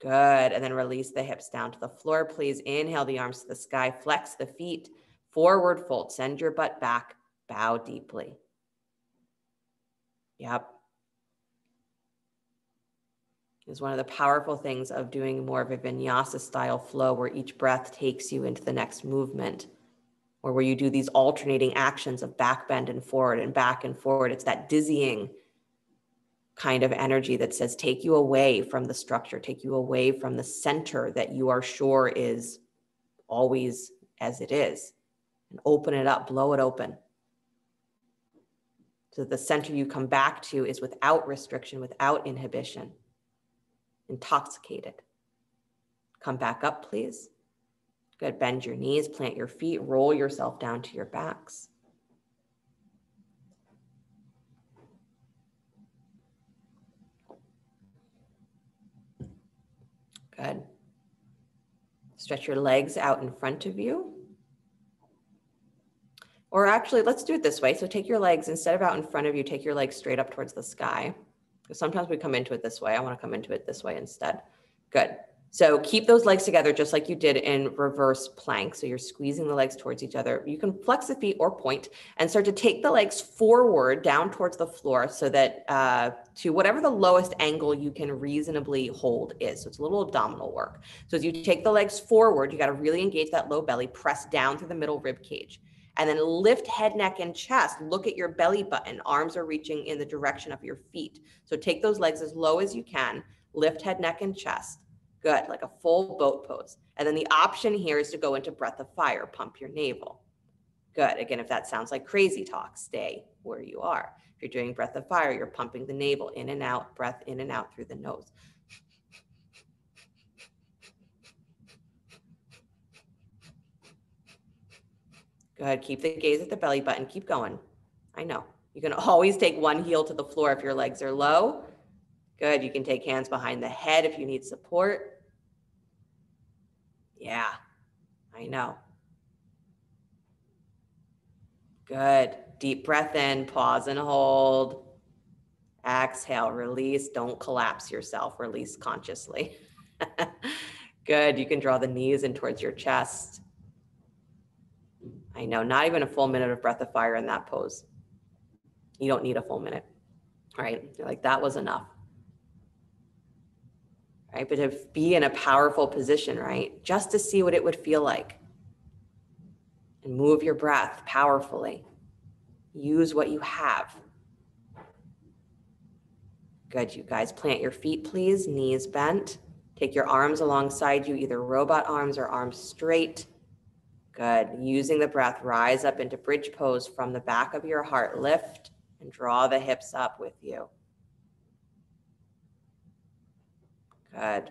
Good. And then release the hips down to the floor, please. Inhale the arms to the sky, flex the feet, forward fold, send your butt back, bow deeply. Yep. Is one of the powerful things of doing more of a vinyasa style flow where each breath takes you into the next movement, or where you do these alternating actions of back bend and forward and back and forward. It's that dizzying kind of energy that says, take you away from the structure, take you away from the center that you are sure is always as it is, and open it up, blow it open. So that the center you come back to is without restriction, without inhibition. Intoxicated. Come back up, please. Good. Bend your knees, plant your feet, roll yourself down to your backs. Good. Stretch your legs out in front of you. Or actually, let's do it this way. So take your legs, instead of out in front of you, take your legs straight up towards the sky. Because sometimes we come into it this way. I want to come into it this way instead. Good. So keep those legs together just like you did in reverse plank. So you're squeezing the legs towards each other. You can flex the feet or point and start to take the legs forward down towards the floor so that to whatever the lowest angle you can reasonably hold is. So it's a little abdominal work. So as you take the legs forward, you got to really engage that low belly, press down through the middle rib cage. And then lift head, neck, and chest. Look at your belly button. Arms are reaching in the direction of your feet. So take those legs as low as you can. Lift head, neck, and chest. Good, like a full boat pose. And then the option here is to go into breath of fire. Pump your navel. Good. Again, if that sounds like crazy talk, stay where you are. If you're doing breath of fire, you're pumping the navel in and out, breath in and out through the nose. Good. Keep the gaze at the belly button. Keep going. I know. You can always take one heel to the floor if your legs are low. Good. You can take hands behind the head if you need support. Yeah, I know. Good. Deep breath in, pause and hold. Exhale, release. Don't collapse yourself. Release consciously. Good. You can draw the knees in towards your chest. I know, not even a full minute of breath of fire in that pose. You don't need a full minute. All right. You're like, that was enough. Right? But to be in a powerful position, right? Just to see what it would feel like. And move your breath powerfully. Use what you have. Good, you guys. Plant your feet, please. Knees bent. Take your arms alongside you, either robot arms or arms straight. Good. Using the breath, rise up into bridge pose from the back of your heart. Lift and draw the hips up with you. Good.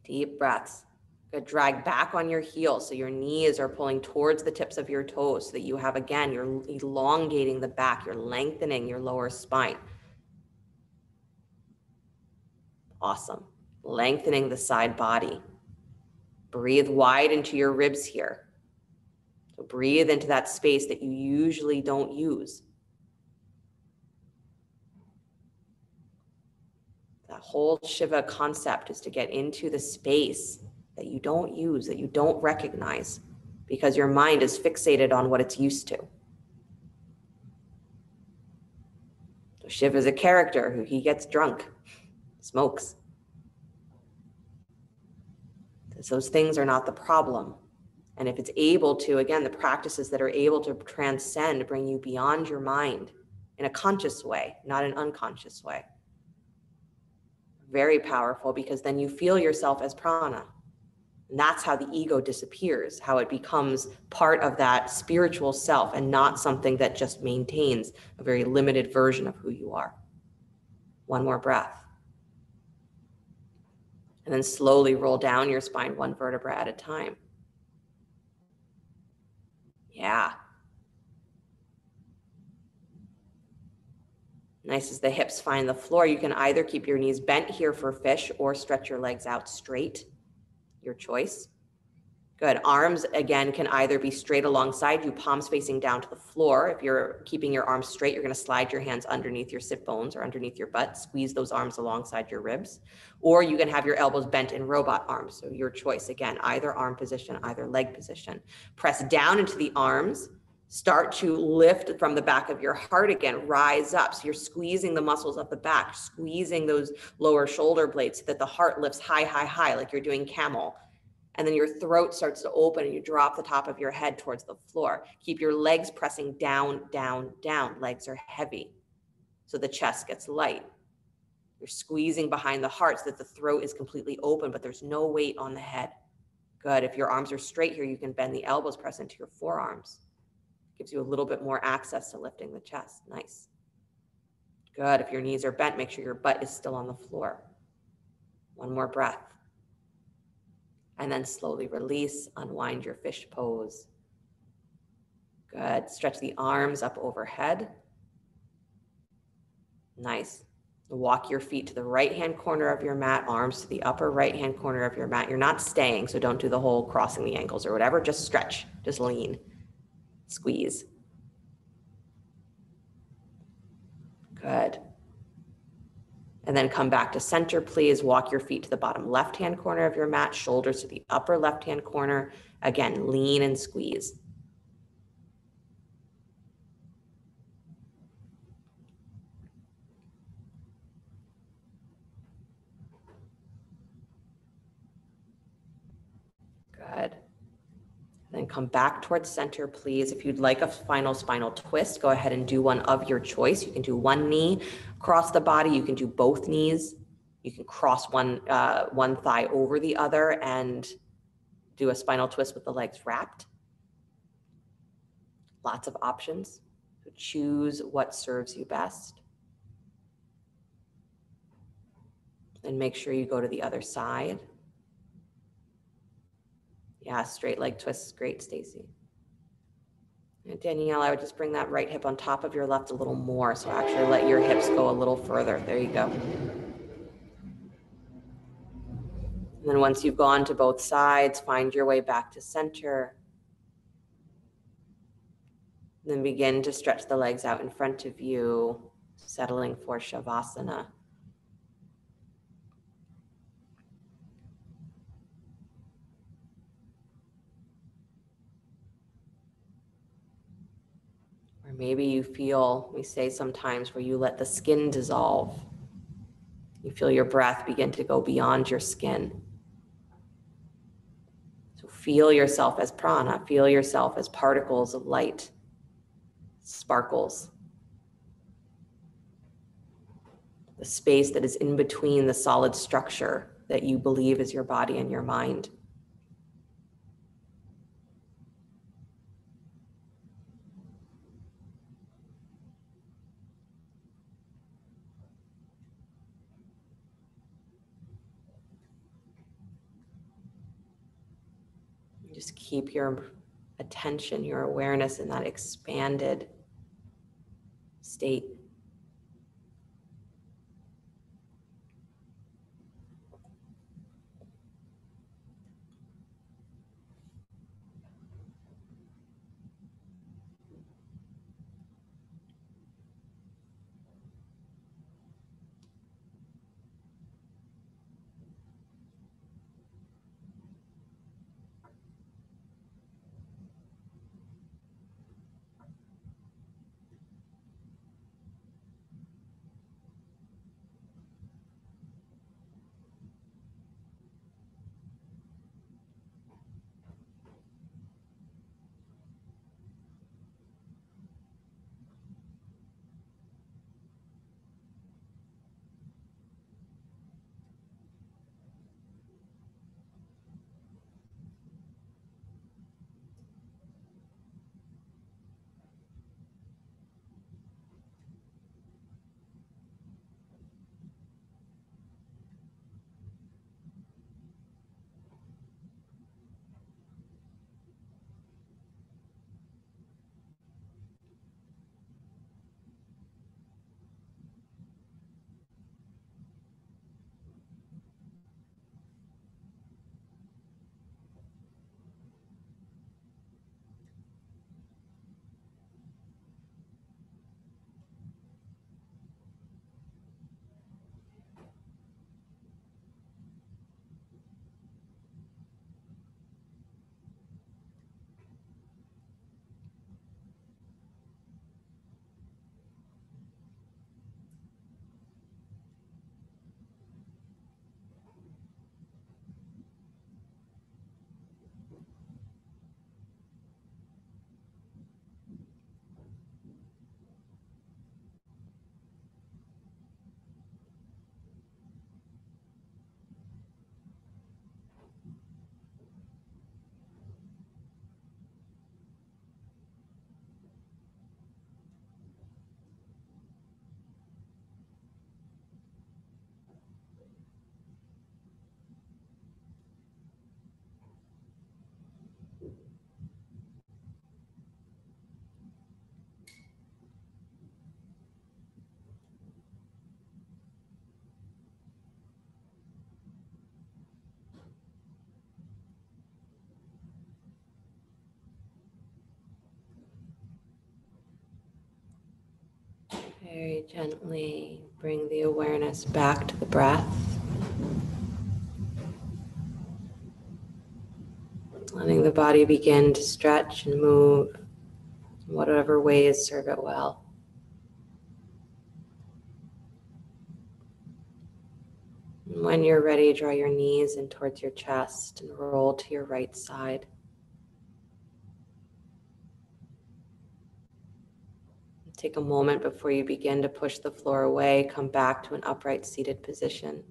Deep breaths. Good. Drag back on your heels so your knees are pulling towards the tips of your toes so that you have, again, you're elongating the back. You're lengthening your lower spine. Awesome. Lengthening the side body. Breathe wide into your ribs here. So breathe into that space that you usually don't use. That whole Shiva concept is to get into the space that you don't use, that you don't recognize, because your mind is fixated on what it's used to. So Shiva is a character who he gets drunk, smokes. Those things are not the problem. And if it's able to, again, the practices that are able to transcend, bring you beyond your mind in a conscious way, not an unconscious way. Very powerful, because then you feel yourself as prana. And that's how the ego disappears, how it becomes part of that spiritual self and not something that just maintains a very limited version of who you are. One more breath. And then slowly roll down your spine one vertebra at a time. Yeah. Nice as the hips find the floor. You can either keep your knees bent here for fish or stretch your legs out straight. Your choice. Good. Arms, again, can either be straight alongside you, palms facing down to the floor. If you're keeping your arms straight, you're going to slide your hands underneath your sit bones or underneath your butt. Squeeze those arms alongside your ribs. Or you can have your elbows bent in robot arms. So your choice, again, either arm position, either leg position. Press down into the arms. Start to lift from the back of your heart again. Rise up. So you're squeezing the muscles of the back, squeezing those lower shoulder blades so that the heart lifts high, high, high, like you're doing camel. And then your throat starts to open and you drop the top of your head towards the floor. Keep your legs pressing down, down, down. Legs are heavy, so the chest gets light. You're squeezing behind the heart so that the throat is completely open, but there's no weight on the head. Good. If your arms are straight here, you can bend the elbows, press into your forearms. Gives you a little bit more access to lifting the chest. Nice. Good. If your knees are bent, make sure your butt is still on the floor. One more breath. And then slowly release, unwind your fish pose. Good. Stretch the arms up overhead. Nice. Walk your feet to the right-hand corner of your mat, arms to the upper right-hand corner of your mat. You're not staying, so don't do the whole crossing the ankles or whatever. Just stretch, just lean, squeeze. Good. And then come back to center, please. Walk your feet to the bottom left-hand corner of your mat, shoulders to the upper left-hand corner. Again, lean and squeeze. Good. Then come back towards center, please. If you'd like a final spinal twist, go ahead and do one of your choice. You can do one knee across the body. You can do both knees. You can cross one thigh over the other and do a spinal twist with the legs wrapped. Lots of options. So choose what serves you best. And make sure you go to the other side. Yeah, straight leg twists, great, Stacy. And Danielle, I would just bring that right hip on top of your left a little more. So actually let your hips go a little further. There you go. And then once you've gone to both sides, find your way back to center. Then begin to stretch the legs out in front of you, settling for Shavasana. Or maybe you feel, we say sometimes, where you let the skin dissolve. You feel your breath begin to go beyond your skin. So feel yourself as prana, feel yourself as particles of light, sparkles. The space that is in between the solid structure that you believe is your body and your mind. Just keep your attention, your awareness in that expanded state. Very gently bring the awareness back to the breath. Letting the body begin to stretch and move in whatever ways serve it well. And when you're ready, draw your knees in towards your chest and roll to your right side. Take a moment before you begin to push the floor away. Come back to an upright seated position.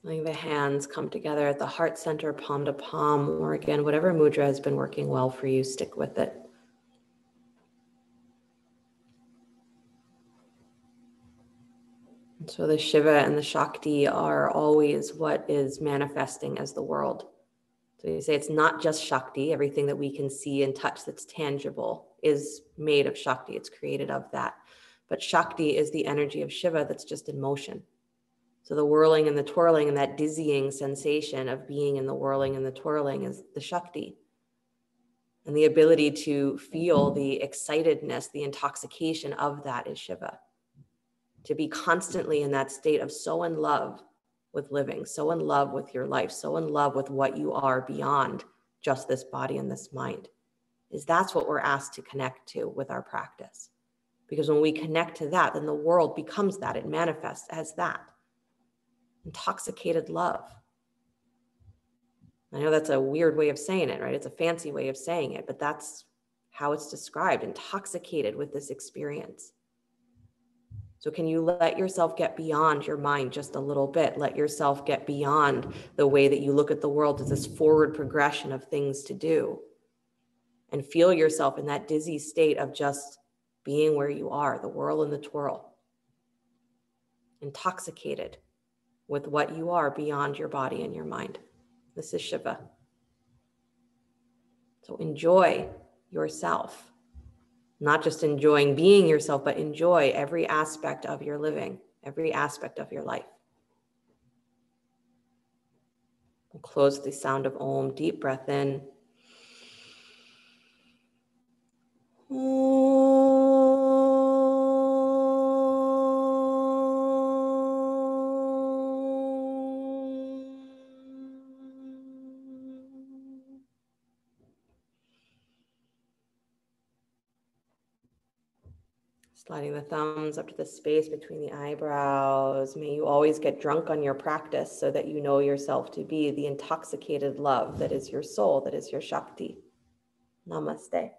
Letting the hands come together at the heart center, palm to palm, or again, whatever mudra has been working well for you, stick with it. So the Shiva and the Shakti are always what is manifesting as the world. So you say it's not just Shakti. Everything that we can see and touch that's tangible is made of Shakti. It's created of that. But Shakti is the energy of Shiva that's just in motion. So the whirling and the twirling and that dizzying sensation of being in the whirling and the twirling is the Shakti. And the ability to feel the excitedness, the intoxication of that is Shiva. To be constantly in that state of so in love with living, so in love with your life, so in love with what you are beyond just this body and this mind, that's what we're asked to connect to with our practice. Because when we connect to that, then the world becomes that. It manifests as that. Intoxicated love. I know that's a weird way of saying it, right? It's a fancy way of saying it, but that's how it's described, intoxicated with this experience. So can you let yourself get beyond your mind just a little bit? Let yourself get beyond the way that you look at the world as this forward progression of things to do. And feel yourself in that dizzy state of just being where you are, the whirl and the twirl. Intoxicated with what you are beyond your body and your mind. This is Shiva. So enjoy yourself. Not just enjoying being yourself, but enjoy every aspect of your living, every aspect of your life. We'll close with the sound of Om. Deep breath in. Sliding the thumbs up to the space between the eyebrows. May you always get drunk on your practice so that you know yourself to be the intoxicated love that is your soul, that is your Shakti. Namaste.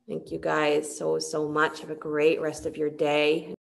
Thank you guys so much. Have a great rest of your day.